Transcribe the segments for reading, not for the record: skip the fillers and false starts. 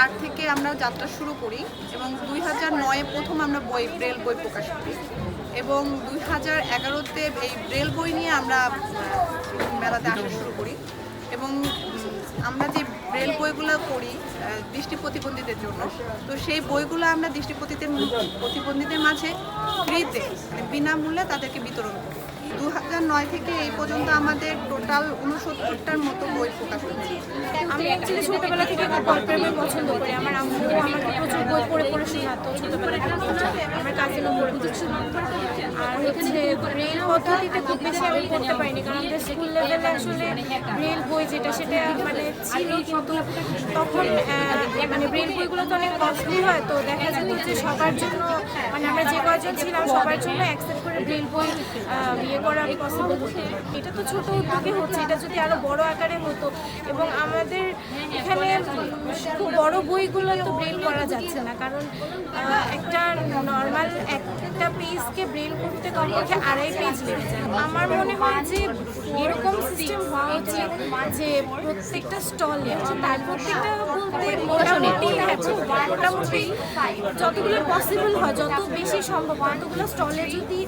2004 থেকে আমরা যাত্রা শুরু করি এবং 2009-এ প্রথম আমরা ব্রেল বই প্রকাশ করি এবং 2011-তে এই ব্রেল বই নিয়ে আমরা মেলাতে আসা শুরু করি এবং আমরা যে ব্রেল বইগুলো করি দৃষ্টি প্রতিবন্ধীদের জন্য, তো সেই বইগুলো আমরা দৃষ্টি প্রতিবন্ধীদের মাঝে ফ্রিতে বিনামূল্যে তাদেরকে বিতরণ করি। 2009 থেকে এই পর্যন্ত আমাদের টোটাল 69টার মতো বই প্রকাশ হয়েছে। আমি অ্যাকচুয়ালি ছোটোবেলা থেকে গল্পের বই পছন্দ করি। আমার আম্মু আমাকে প্রচুর বই পড়ে পড়ে শোনাতো ছোটোবেলা থেকে, আমার কাজিনও পড়ে পড়ে শোনাতো। আর হচ্ছে ব্রেল পদ্ধতিতে খুব বেশি আমি পড়তে পারিনি, কারণ আমাদের স্কুল লেভেলে আসলে ব্রেল বই যেটা সেটা মানে ছিল, কিন্তু তখন মানে ব্রেল বইগুলো তো অনেক কস্টলি হয়, তো দেখা যেত যে সবার জন্য মানে আমরা যে কয়জন ছিলাম সবার জন্য অ্যাকসেপ্ট করে ব্রেল বই ইয়ে করা পসিবল হতো। এটা তো ছোটো উদ্যোগে হচ্ছে, এটা যদি আরও বড় আকারে হতো এবং আমাদের এখানে খুব বড় বইগুলো তো ব্রেল করা যাচ্ছে না, কারণ একটা নর্মাল একটা পেজকে ব্রেল করতে কমপক্ষে 2.5 পেজ লেগে যায়। আমার মনে হয় যে এরকম সিস্টেম হওয়া উচিত যে প্রত্যেকটা স্টলে, তার প্রত্যেকটা বলতে মোটামুটি যতগুলো পসিবল হয়, যত বেশি সম্ভব ততগুলো স্টলে যদি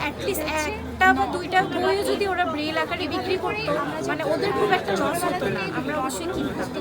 অ্যাটলিস্ট একটা বা দুইটা বইও যদি ওরা ব্রেল আকারে বিক্রি করতো, মানে ওদের খুব একটা লস হতো না। আমরা অবশ্যই কিনতে